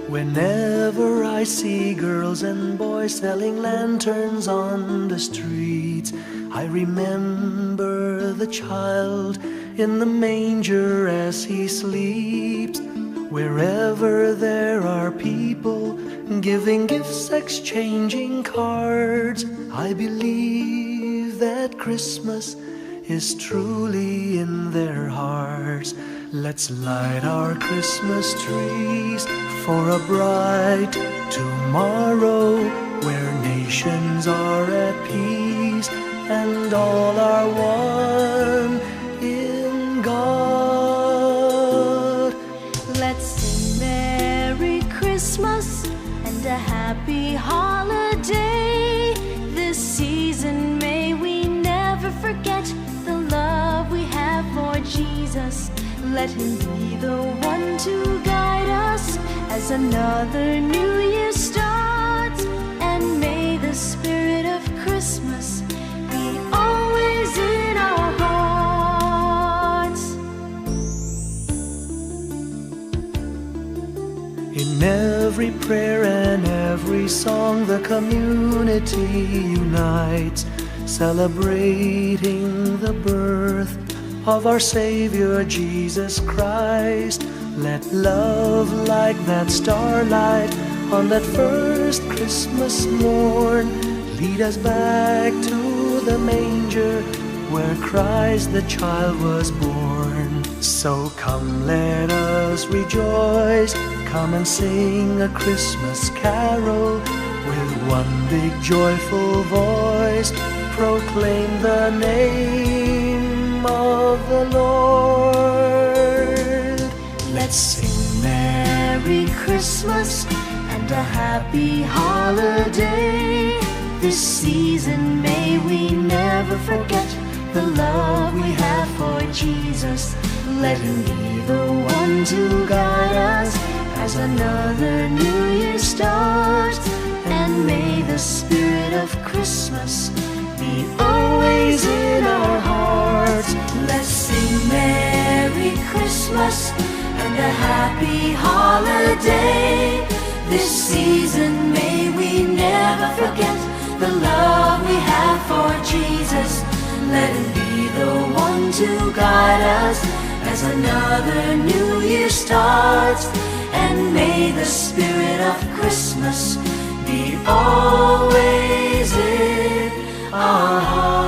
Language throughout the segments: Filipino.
Whenever I see girls and boys selling lanterns on the streets, I remember the child in the manger as he sleeps. Wherever there are people giving gifts, exchanging cards, I believe that Christmas is truly in their hearts. Let's light our Christmas trees for a bright tomorrow, where nations are at peace and all are one in God. Let's sing Merry Christmas and a happy holiday. This season may we never forget the love we have for Jesus. Let him be the one to guide us as another new year starts. And may the spirit of Christmas be always in our hearts. In every prayer and every song, the community unites, celebrating the birth of our Savior Jesus Christ. Let love like that starlight on that first Christmas morn lead us back to the manger where Christ the child was born. So come, let us rejoice, come and sing a Christmas carol with one big joyful voice. Proclaim the name of the Lord. Let's sing Merry Christmas and a happy holiday. This season may we never forget the love we have for Jesus. Let him be the one to guide us as another new year starts. And may the spirit of Christmas be always in our hearts. Let's sing Merry Christmas and a happy holiday. This season may we never forget the love we have for Jesus. Let him be the one to guide us as another new year starts. And may the spirit of Christmas be always in our hearts.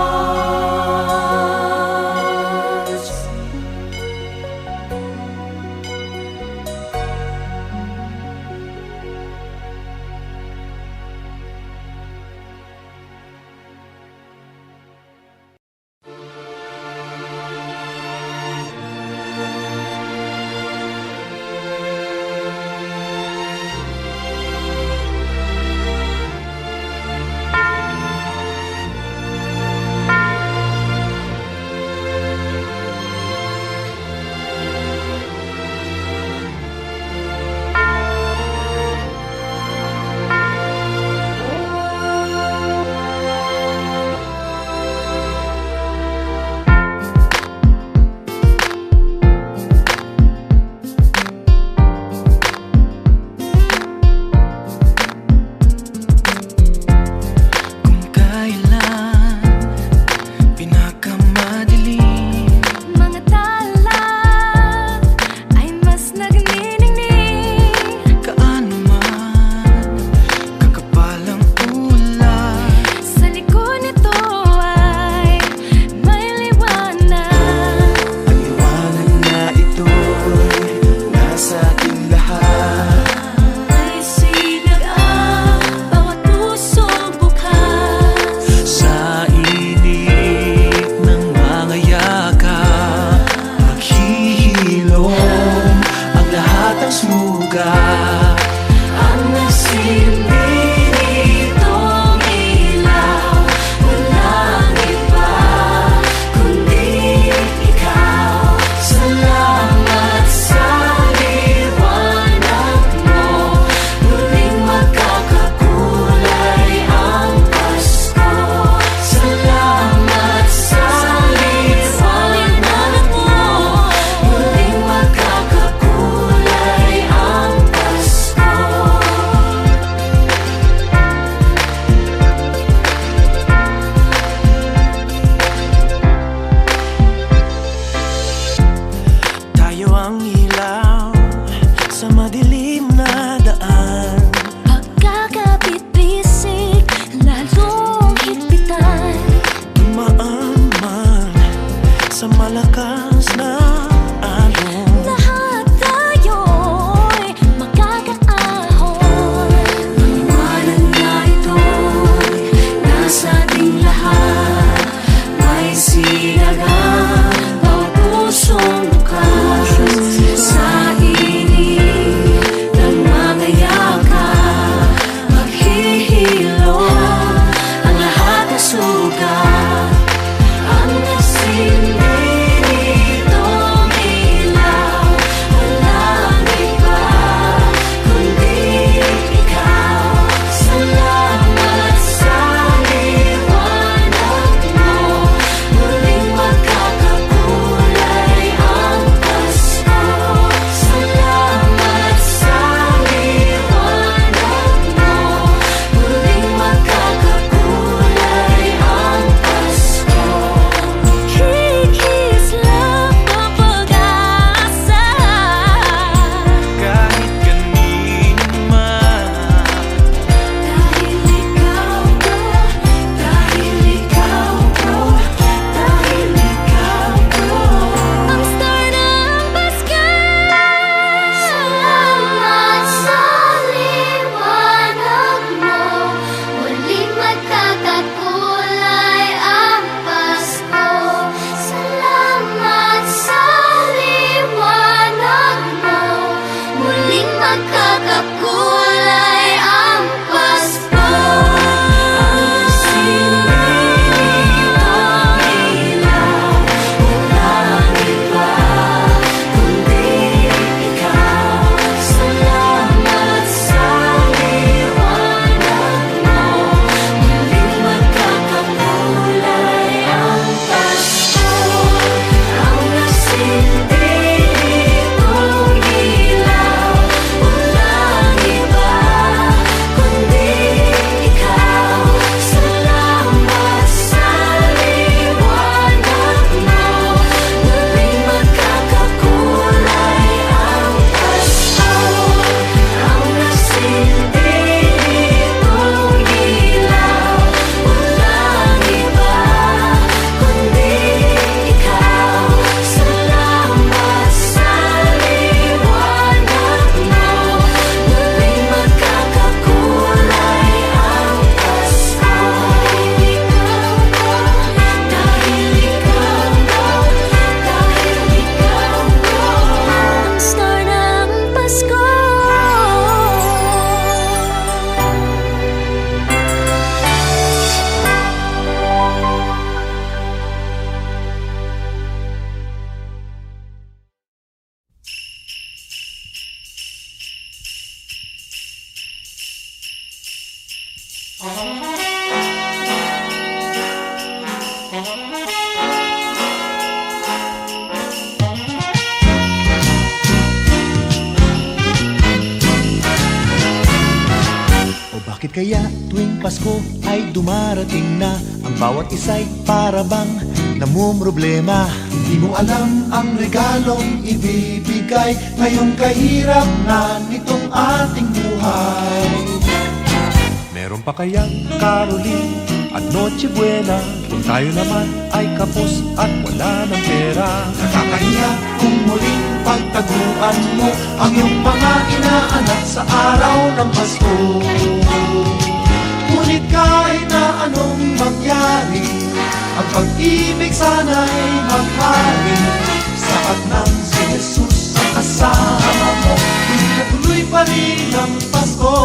O bakit kaya tuwing Pasko ay dumarating na ang bawat isa'y para bang namumroblema? Di mo alam ang regalong ibibigay ngayong kahirap na nitong ating buhay. Meron pa kayang Caroling at Noche Buena kung tayo naman ay kapos at wala ng pera? Nakakahiya kung muling pagtaguan mo ang iyong mga inaanak sa araw ng Pasko. Ngunit kahit na anong mangyari, ang pag-ibig sana'y maghari. Sapat ng si Jesus sa kasama mo, ituloy pa rin ang Pasko.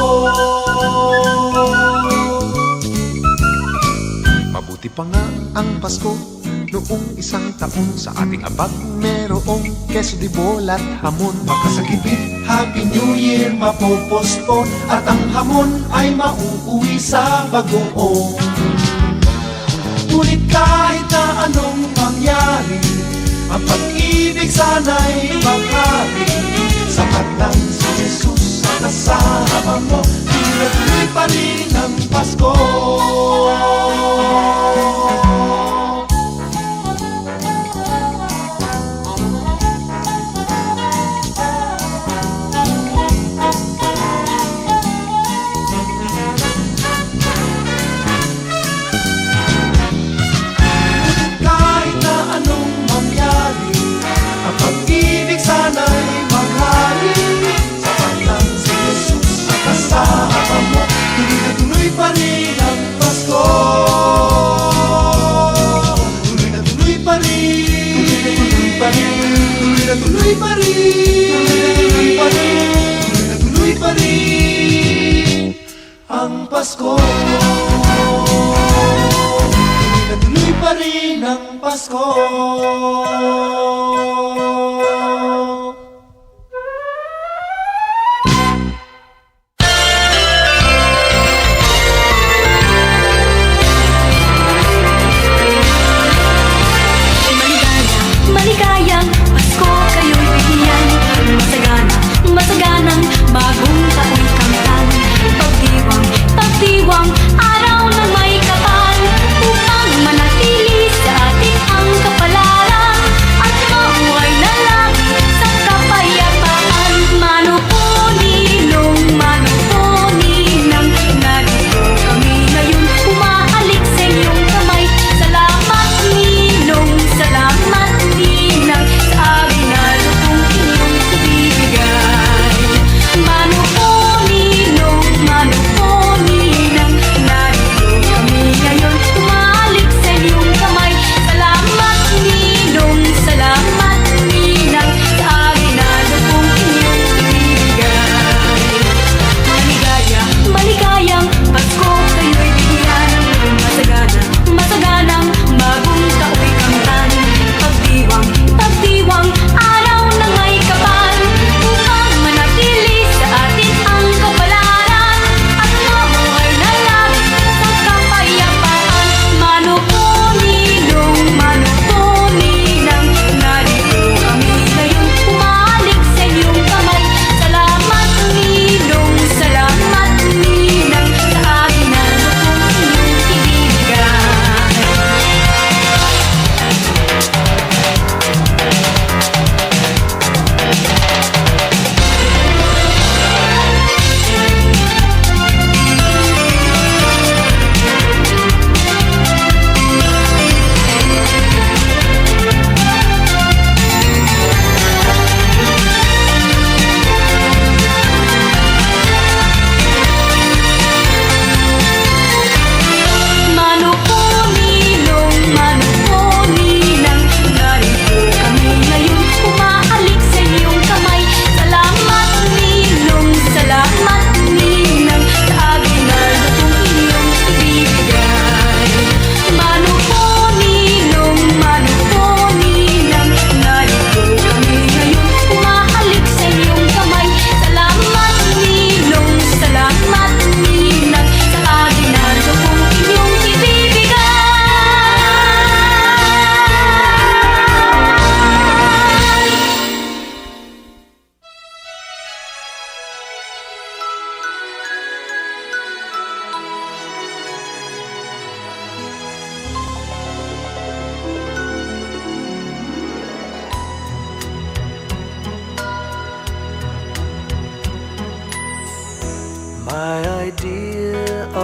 Mabuti pa nga ang Pasko noong isang taon sa ating abag merong keso de bola at hamon. Makasagipit, Happy New Year mapopospon at ang hamon ay mauuwi sa bagoong. Ngunit kahit na anong mangyari, ang pag-ibig sana'y maghari. Sapat ng si Jesus sa kasama mo, tuloy pa rin ang Pasko. Kahit na anong mangyari, ang pag-ibig sana'y maghari.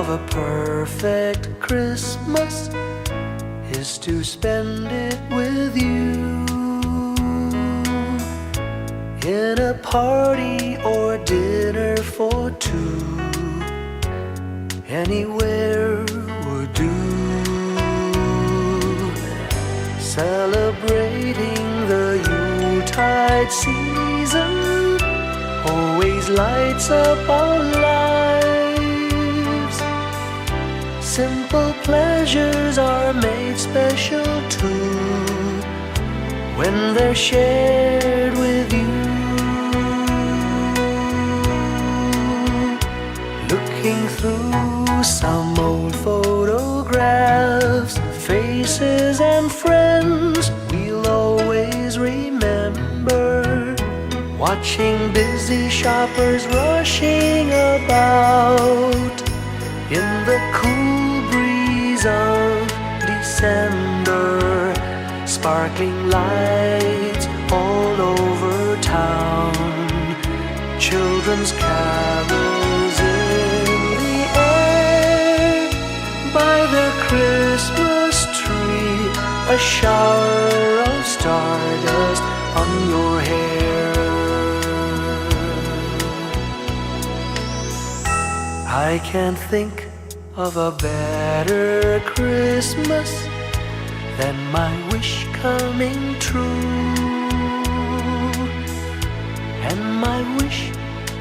of a perfect Christmas is to spend it with you, in a party or dinner for two. Anywhere would do. Celebrating the Yuletide season always lights up our lives. Simple pleasures are made special too when they're shared with you. Looking through some old photographs, faces and friends we'll always remember. Watching busy shoppers rushing about in the cool breeze of December. Sparkling lights all over town, children's carols in the air. By the Christmas tree, a shower of stardust on your hair. I can't think of a better Christmas than my wish coming true. And my wish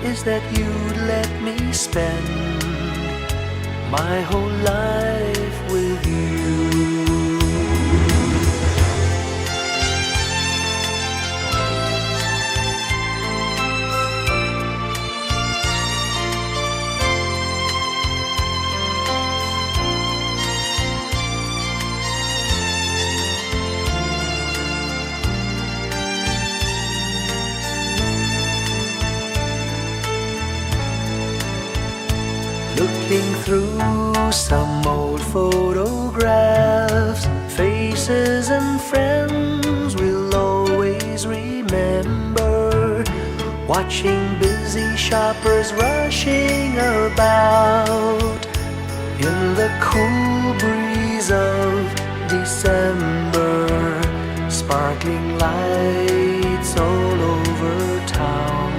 is that you'd let me spend my whole life with you. Looking through some old photographs, faces and friends we'll always remember. Watching busy shoppers rushing about in the cool breeze of December. Sparkling lights all over town,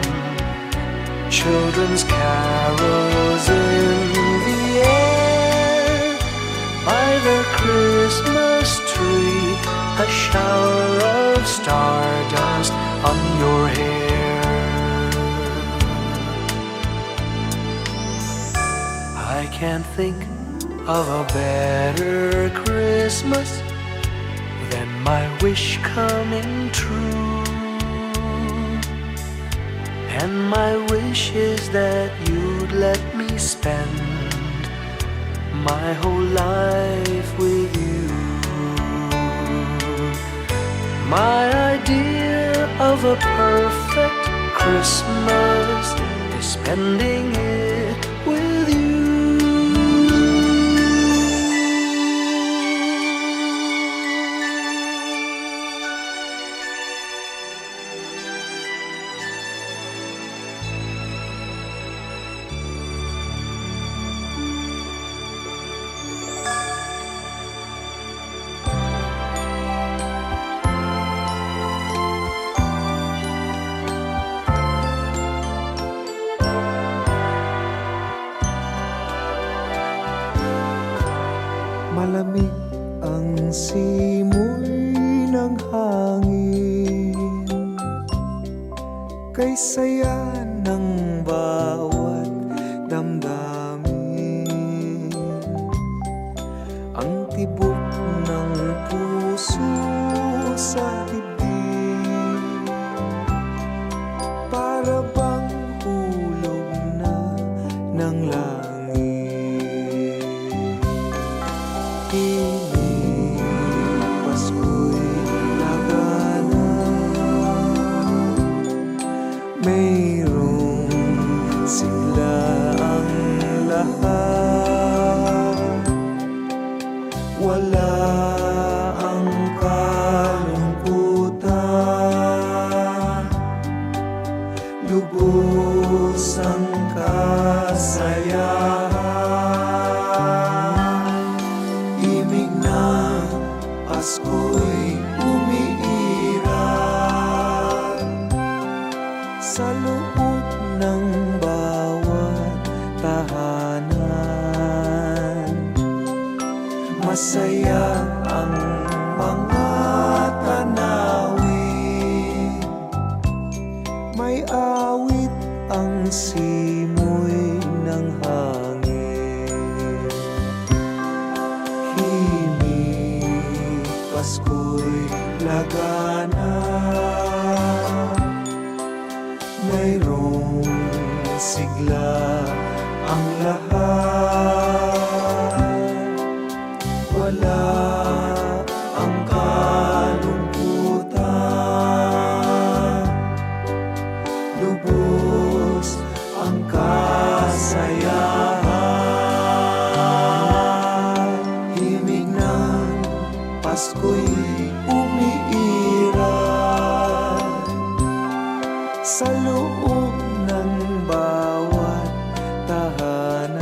children's carols in the air. By the Christmas tree, a shower of stardust on your hair. I can't think of a better Christmas than my wish coming true. And my wish is that you'd let me spend my whole life with you. My idea of a perfect Christmas is spending it with you. Malamig ang simoy ng hangin, kay saya ng bawat damdamin. Ang tibok ng puso sa dibdib, para bang hulog na ng langit. Piling Pasko'y lagana, mayroong sigla ang lahat. Wala ang kalungkutan, lubos ang kasayahan. Pasko'y umiiral sa loob ng bawat tahanan. Masaya ang mga tanawin, may awit ang simoy ng hangin. Himig, Pasko'y lagana, mayroong sigla ang lahat. Wala ang kalungkutan, lubos ang kasayahan. Himig ng Pasko'y umiiral sa loob ng bawat tahanan.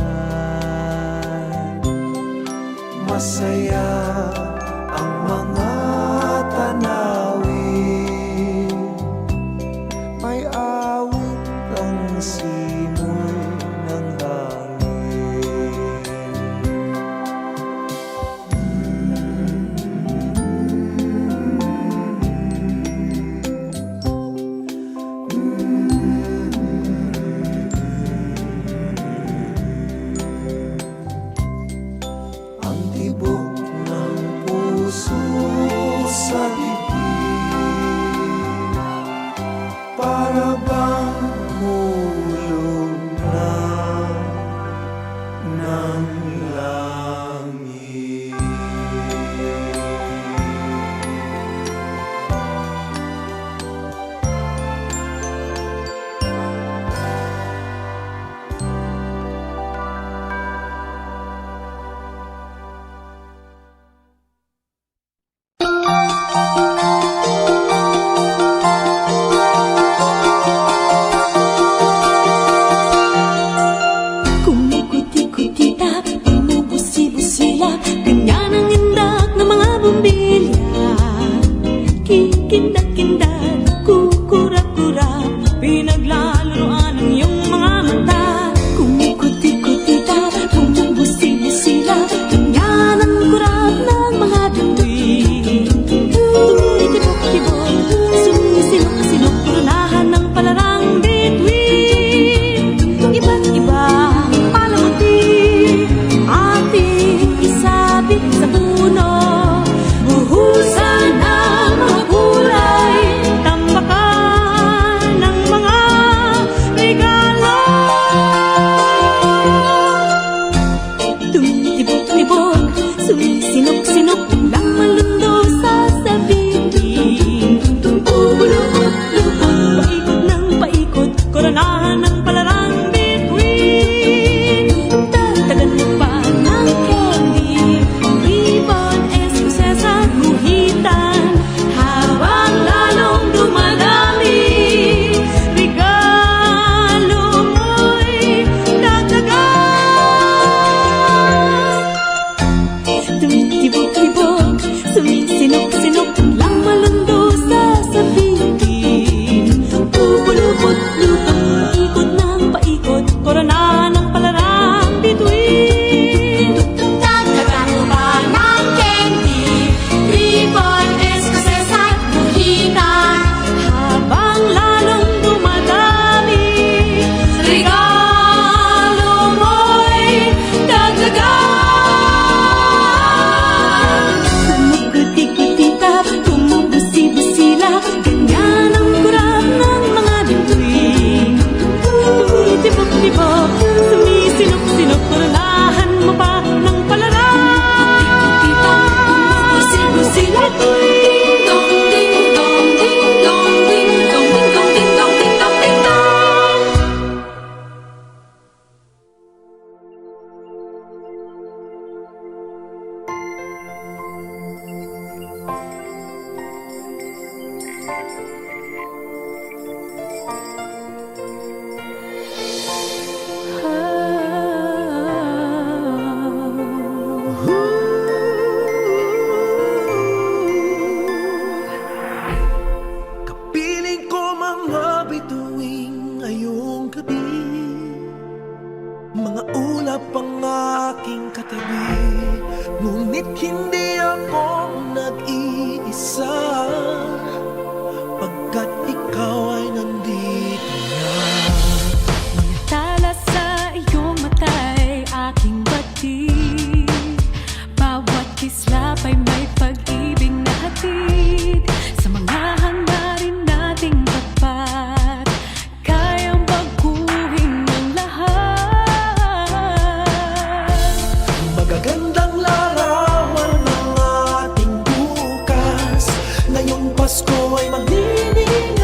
Masaya ang mga tanawin, may awit ang simoy ng hangin. Ang tibok ng puso sa bibig, para bang hulog na ng langit. Kumikut-ikut-kita, bumubusi-busila, ganyan ang indak ng mga bumbilya. Kikindak-kindak, kukurap-kurap, pinaglalaroan ang iyong mga mata. Kumikut-ikut-kita, bumubusi-busila, ganyan ang kurap ng mga bituin. Tumitibok-tibok, sumisinok-sinok, turunahan ng palarang bituin. Iba't iba palamuti, ating isabit sa puno. Buhusan ng mga gulay, tambakan ng mga regalo. Tumitibok-tibok, sumisinok-sinok, lang malundo sa sabihin. Bubulukot-lukot, paikot ng paikot, koronahan ng palarang bituin. Tatagan pa ng candy, ribbon, eskusesa, guhitan, habang lalong dumadami, regalo mo'y dagdagan. Tumitibok-tibok, sumisinok-sinok, lang malundo sa sabihin. Bubulukot-lukot, paikot ng paikot, ng gabi, mga ulap ang aking katabi, ngunit hindi ako nag-iisa, pagkat ikaw ay nandito na. Tala sa iyong mata'y aking batid, bawat kislap ay may pag-ibig na hatid. Sa mga hangarin nating tapat, kayang baguhin ang lahat. Magagandang larawan ng ating bukas, ngayong Pasko ay magniningay.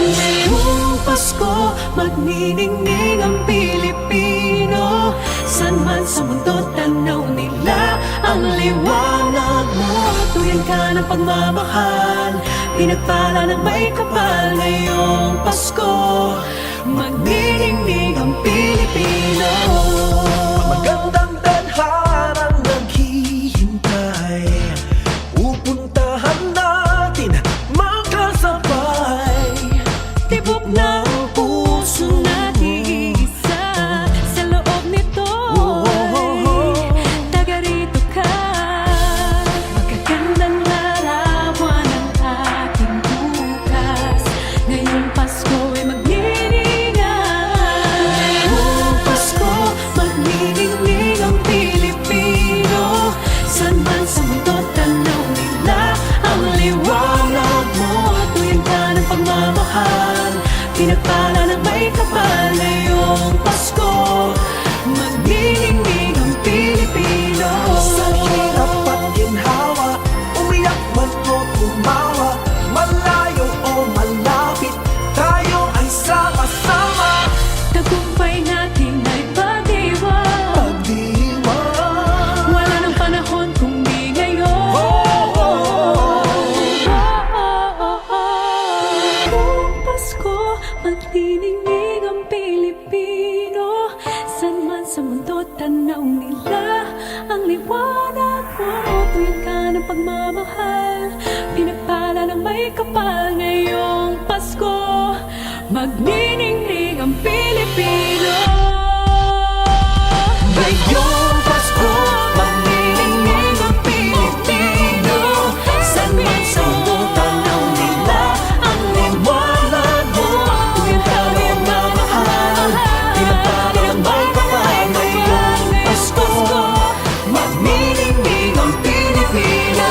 Ngayong Pasko, magniningning ang Pilipino. San man sa mundo, tanaw nila ang liwanag mo. Tuyan ka ng pagmamahal, pinagpala ng may kapal. Ngayong Pasko, magniningning ang Pilipino. Magandang tadharang naghihintay, pupuntahan natin magkasabay. Tibok ng puso natin isa, sa loob nito taga rito ka. Magagandang larawan ang ating bukas, ngayong Pasko ay magniningay. Ngayong Pasko, magniningning ang Pilipino. San man sa mundo, tanaw nila ang liwanag mo. Tuyan ka ng pagmamahal, pinagpala ng may kapal. Ngayong Pasko, magniningning ang Pilipino. Sa hirap at ginhawa, umiyak man o tumawa, malayo o malapit, tayo ay sama-sama. Tagumpay natin ay pag-iwan, Pagdiwang, wala nang panahon kung di ngayon. Ngayong Pasko, magniningning ang Pilipino. San man sa mundo, tanaw nila ang liwanag mo. Tuyan ka ng pagmamahal, pinagpala ng may kapal. Ngayong Pasko, magniningning ang Pilipino. ngayong Pasko, magniningning ang Pilipino. San man sa mundo, tanaw nila ang liwanag mo. Tuyan ka ng pagmamahal, pinagpala ng may kapal. Ngayong Pasko, magniningning ang Pilipino.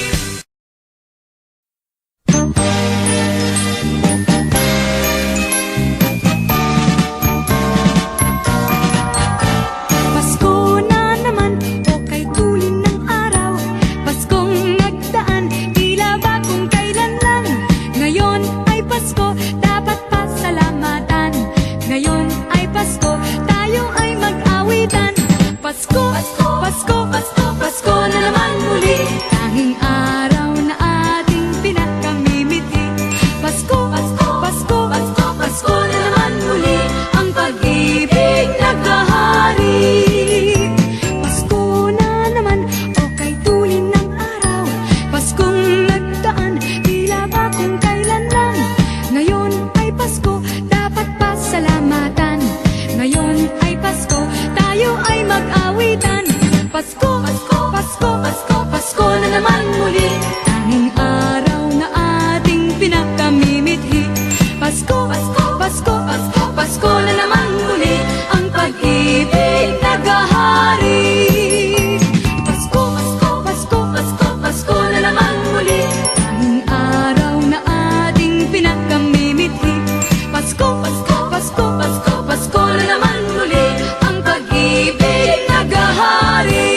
Pasko na naman, o kay tulin ng araw. Paskong nagdaan, tila ba kung kailan lang. Ngayon ay Pasko, dapat pasalamatan. Ngayon ay Pasko, tayo ay mag-awitan. Pasko, Pasko, Pasko, Pasko, Pasko na naman muli. Tanging araw na ating pinakamimiti. Pasko, Pasko, Pasko, Pasko, Pasko na naman muli. Ang pag-ibig naghahari. Pasko na naman, o kay tulin ng araw. Paskong nagdaan, tila ba kung kailan lang. Ngayon ay Pasko, dapat pasalamatan. Ngayon ay Pasko, tayo ay mag-awitan. Pasko, Pasko, Pasko, Pasko, Pasko na naman muli. Tanging araw na ating pinakamimithi. Pasko, Pasko, Pasko, Pasko, Pasko na naman muli. Ang pag-ibig naghahari. Pasko, Pasko, Pasko, Pasko, Pasko na naman muli. Tanging araw na ating pinakamimithi. Pasko, Pasko, Pasko, Pasko, Pasko na naman muli. Ang pag-ibig naghahari.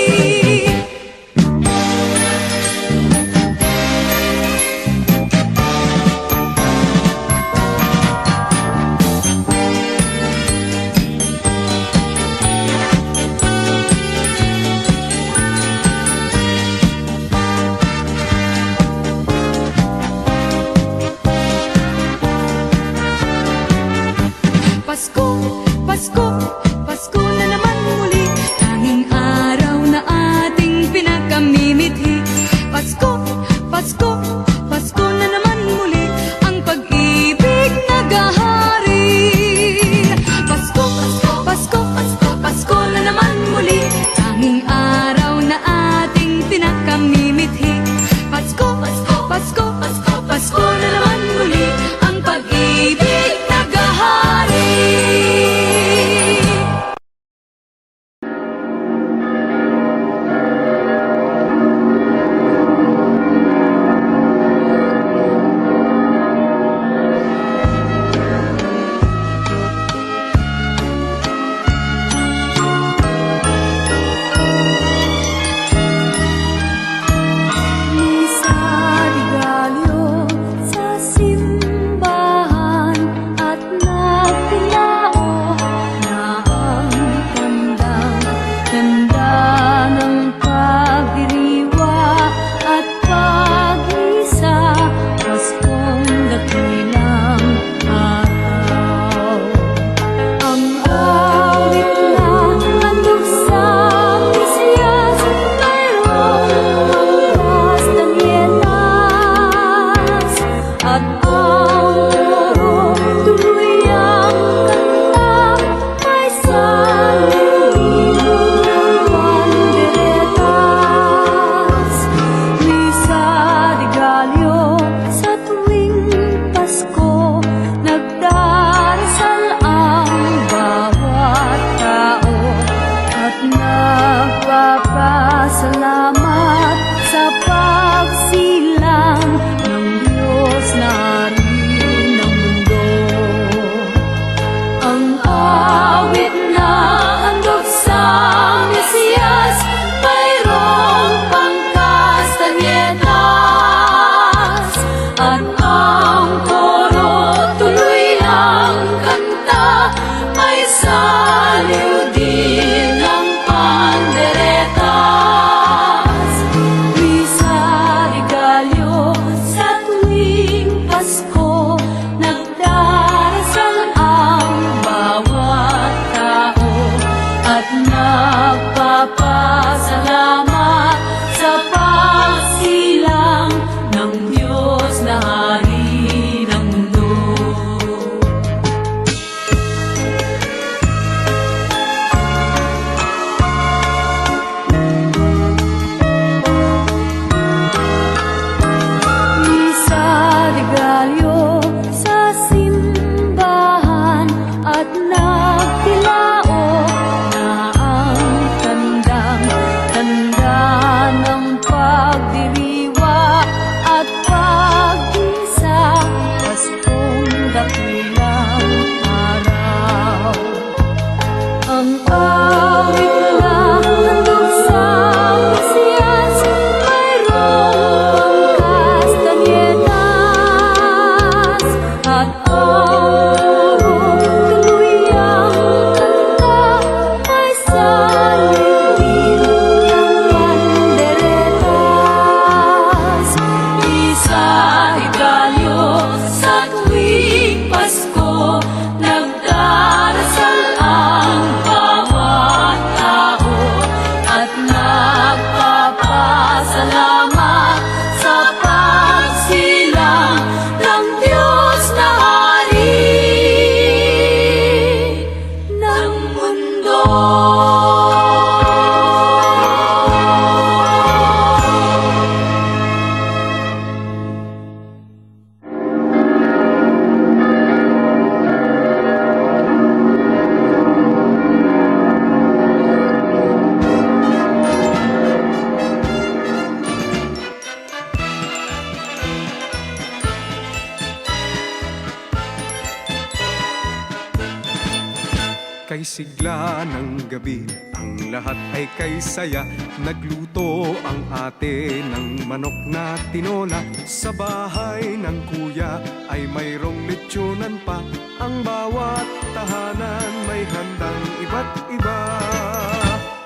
Kay sigla ng gabi, ang lahat ay kay saya. Nagluto ang ate ng manok na tinola. Sa bahay ng kuya ay mayroong lechonan pa. Ang bawat tahanan may handang iba't iba.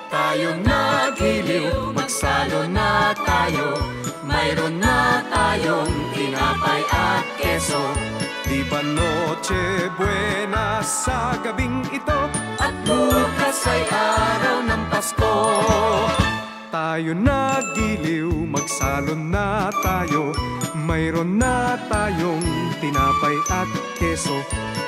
Tayo nagiliw, magsalo na tayo. Mayroon na tayong tinapay at keso. Di ba noche buena sa gabing ito? At bukas ay araw ng Pasko. Tayo nagiliw, magsalon na tayo. Mayroon na tayong tinapay at keso.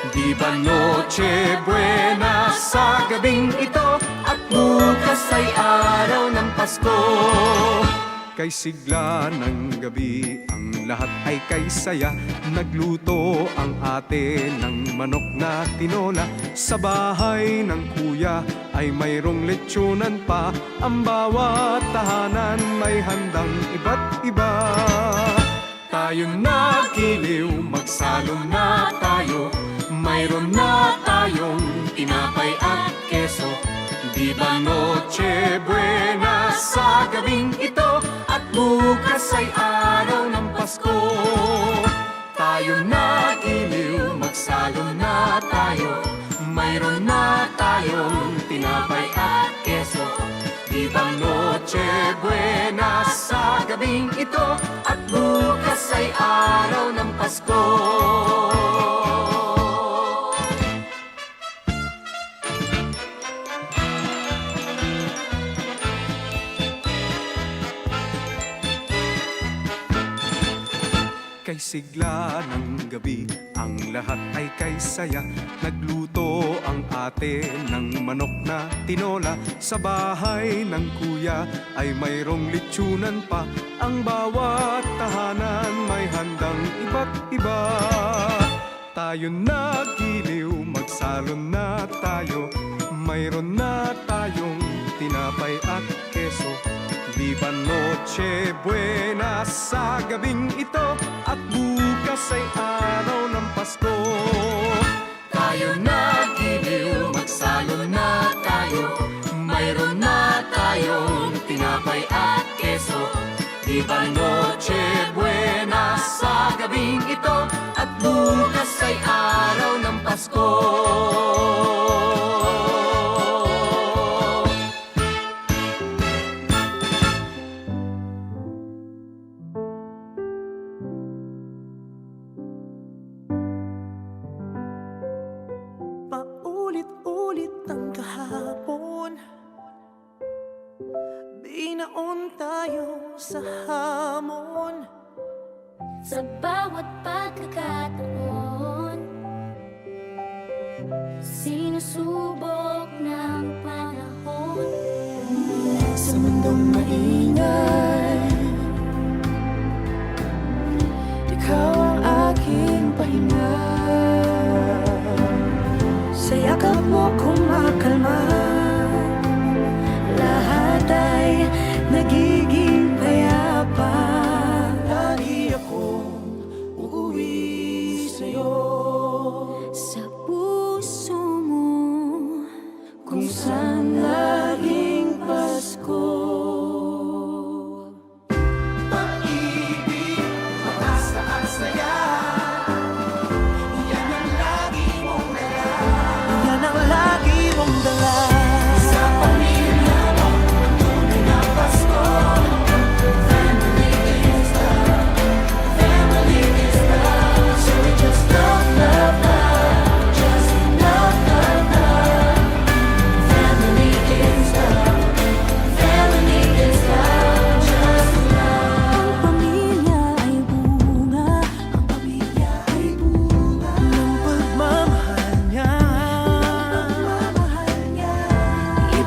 Di ba noche buena sa gabing ito? At bukas ay araw ng Pasko. Kay sigla ng gabi, ang lahat ay kay saya. Nagluto ang ate ng manok na tinola. Sa bahay ng kuya ay mayroong lechonan pa. Ang bawat tahanan may handang iba't iba. Tayo nagiliw, magsalo na tayo. Mayroon na tayong tinapay at keso. Di ba noche buena sa gabing ito? At bukas ay araw ng Pasko. Tayo nagiliw, magsalo na tayo. Mayroon na tayong tinapay at keso. Di ba noche buena sa gabing ito? At bukas ay araw ng Pasko. Kay sigla ng gabi, ang lahat ay kay saya. Nagluto ang ate ng manok na tinola. Sa bahay ng kuya ay mayroong lechonan pa. Ang bawat tahanan may handang iba't iba. Tayo nagiliw, magsalon na tayo. Mayroon na tayong tinapay at keso. Di ba noche buena sa gabing ito? At bukas ay araw ng Pasko. Tayo nagiliw, magsalo na tayo. Mayroon na tayong tinapay at keso. Di ba noche buena sa gabing ito? At bukas ay araw ng Pasko. Paulit-ulit ang kahapon, binaon tayo sa hamon. Sa bawat pagkakataon, sinusubok ng panahon. Sa mundong maingay, ikaw ang aking pahinga. Sa yakap mo kumakalma, lahat ay nagiging payapa. Lagi akong uuwi sa'yo, Sa puso mo, kung saan laging Pasko.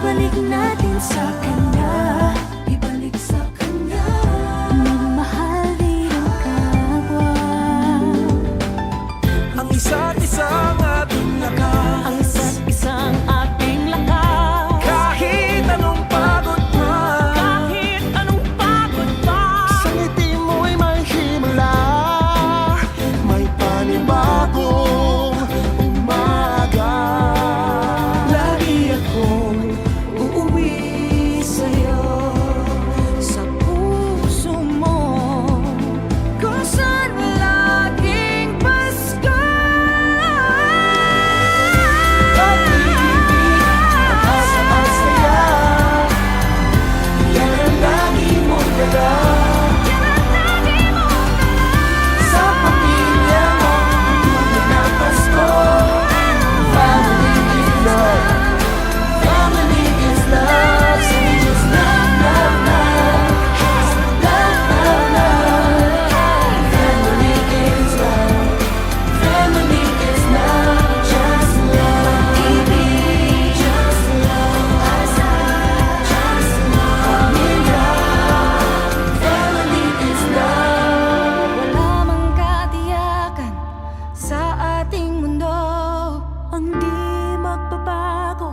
ibalik natin sa Kanya. Ibalik sa Kanya. Magmahal din ang kapwa. Ang isa't isang ating lakas, Ang isa't isang ating lakas. kahit anong pagod man. Kahit anong pagod pa, Sa ngiti mo'y may himala, may panibagong umaga. Lagi akong uuwi sa'yo, sa puso mo, kung saan laging Pasko. pag-ibig, pag-asa at saya, yan ang lagi mong dala. Sa pamilya mo, tunay na Pasko. Family is love, family is love. So we just love, love, love, love, love, love. Family is love, family is love, just love. Ibig, just love, asa, just love. Pamilya, family is love. Wala mang katiyakan sa ating mundo ang di magbabago.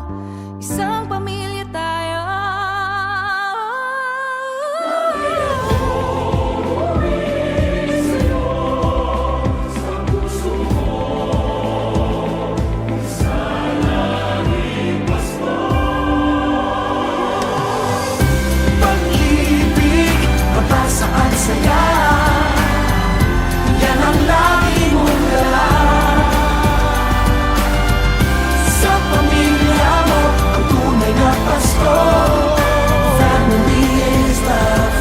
Isang pamilya tayo. Pag-ibig, pag-asa at saya, yan ang lagi mong dala. Sa pamilya mo, ang tunay na Pasko. Family is love,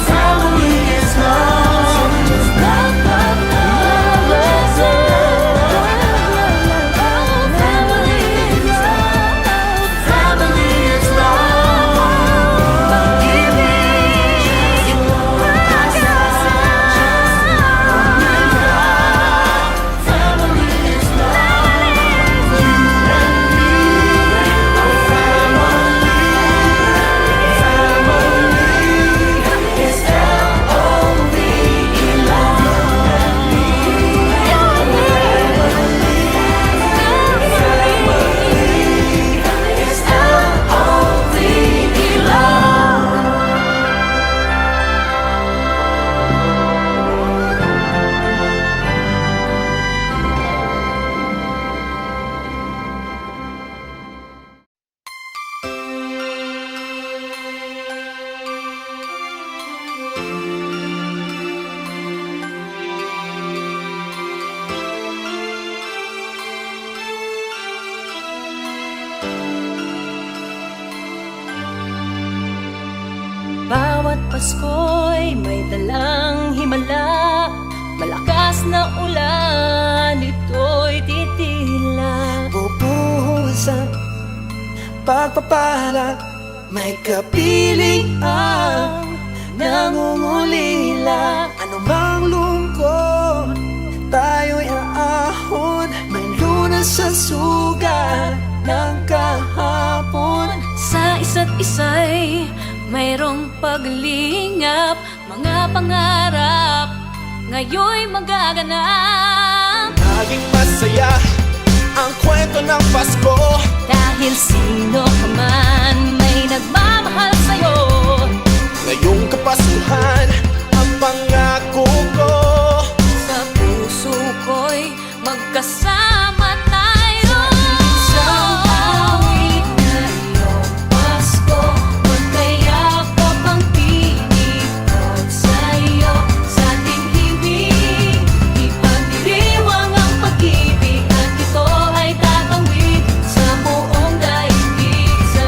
family is love. So we just love, love, love, love, love. Family is love, family is love. Pag-ibig, pag-asa, pamilya, family is love. You and me, a family. Family is L-O-V-E, love. Family is L-O-V-E, love. Bawat Pasko'y may dalang himala. Malakas na ulan, ito'y titila. Bubuhos ang pagpapala, may kapiling ang nangungulila. Anumang lungkot, tayo'y aahon. May lunas sa sugat ng kahapon. Sa isa't isa'y mayroong paglingap. Mga pangarap ngayon'y magaganap. Naging masaya ang kwento ng Pasko. Dahil sino ka man may nagmamahal sa'yo. Ngayong Kapaskuhan, ang pangako ko. Sa puso ko'y magkasama tayo. Isang awit na iyong Pasko, magkayakap ang tinig ko't sa'yo. Sa ating ibig, ipagdiriwang ang pag-ibig, at ito ay tatawid sa buong daigdig. Sa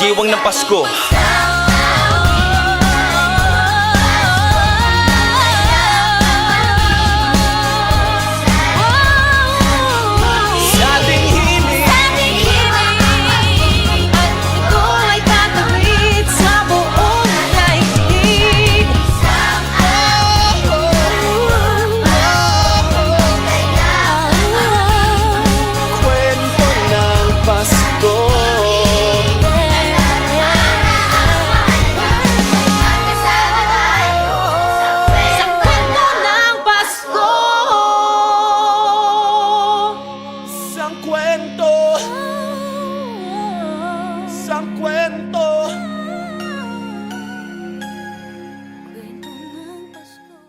Pagdiwang ng Pasko. Sa ating hiling, at ito ay tatawid sa buong daigdig. kwento ng Pasko. Sa kwento ng Pasko. Isang kwento, isang kwento. Kwento ng Pasko.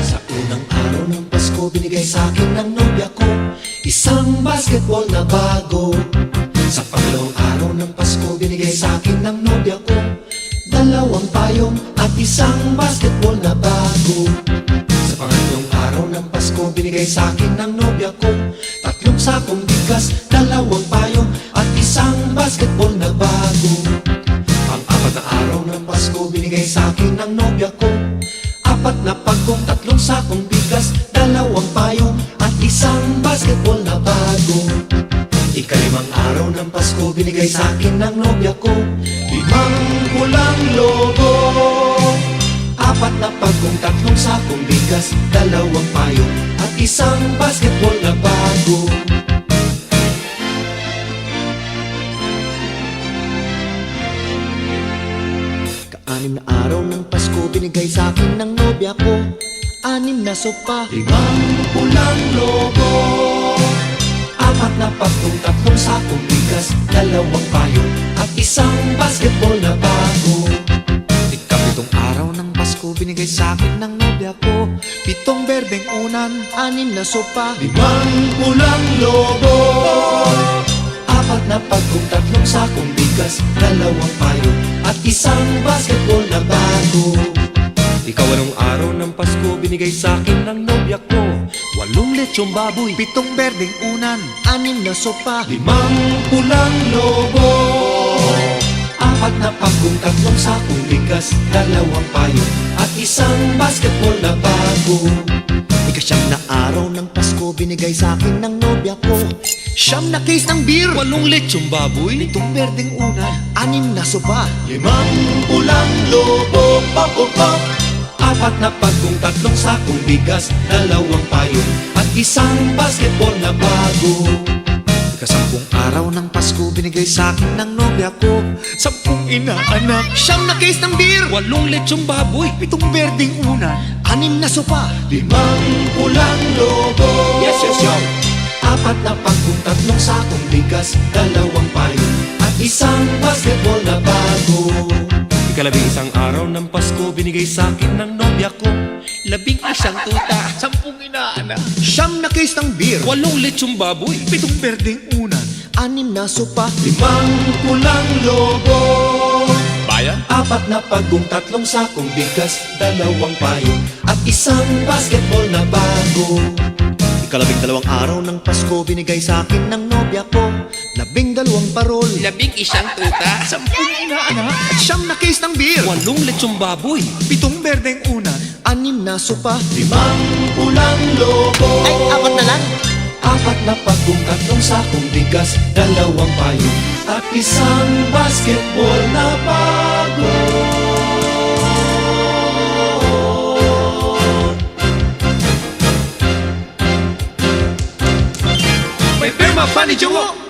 Sa unang araw ng Pasko, binigay sa akin ng nobya ko isang basketball na bago. Sa pangalawang araw ng Pasko, binigay sa akin ng nobya ko dalawang payong at isang basketball na bago. Sa pangatlong araw ng Pasko, binigay sa akin ng nobya ko tatlong sakong bigas, dalawang payong at isang basketball na bago. Pang-apat na araw ng Pasko, binigay sa akin ng nobya ko apat na pagkong, tatlong sakong bigas, dalawang payong at isang basketball na bago. Ikalimang araw ng Pasko, binigay sa akin ng nobya ko limang pulang lobo, apat na pagkong, tatlong sakong bigas, dalawang payong at isang basketball na bago. Kaanim na araw ng Pasko, binigay sa akin ng nobya ko anim na sopa, limang pulang lobo, apat na pagkong, tatlong sakong bigas, dalawang payong at isang basketball na bago. Ikapitong araw ng Pasko, binigay sa akin ng nobya ko pitong berdeng unan, anim na sopa, limang pulang lobo, apat na pagkong, tatlong sakong bigas, dalawang payong at isang basketball na bago. Ikaw-anong araw ng Pasko, binigay sa akin ng nobya ko 8 lechong baboy, 7 berdeng unan, 6 na sopa, 5 pulang lobo, 4 na pagkong, 3 sakong bigas, 2 payong at isang basketball na bago. Ikasyam na araw ng Pasko, binigay sa akin ng nobya ko 9 na case ng beer, 8 lechong baboy, 7 berdeng unan, 6 na sopa, 5 pulang lobo, pop, pop, pop, 4 na pagkong, 3 sakong bigas, 2 payong at isang basketball na bago. Ikasampung araw ng Pasko, binigay sa akin ng nobya ko 10 inaanak, 9 na case ng beer, 8 lechong baboy, 7 berdeng unan, 6 na sopa, 5 pulang lobo, yes, yes, yo, 4 na pagkong, 3 sakong bigas, 2 payong at isang basketball na bago. Ikalabing-isang araw ng Pasko, binigay sa akin ng nobya ko 11 tuta, 10 inaanak, 9 na case ng beer, 8 lechong baboy, 7 berdeng unan, 6 na sopa, 5 pulang lobo, bayan, 4 na pagkong, 3 sakong bigas, 2 payong at isang basketball na bago. Ikalabing-dalawang araw ng Pasko, binigay sa akin ng nobya ko 12 parol, 11 tuta, 10 inaanak at 9 na case ng beer, 8 lechong baboy, 7 berdeng unan, 6 na sopa, 5 pulang lobo, Ay, 4 na lang. 4 na pagkong, 3 sakong bigas, 2 payong at isang basketball na bago. may pirma pa ni Jowo.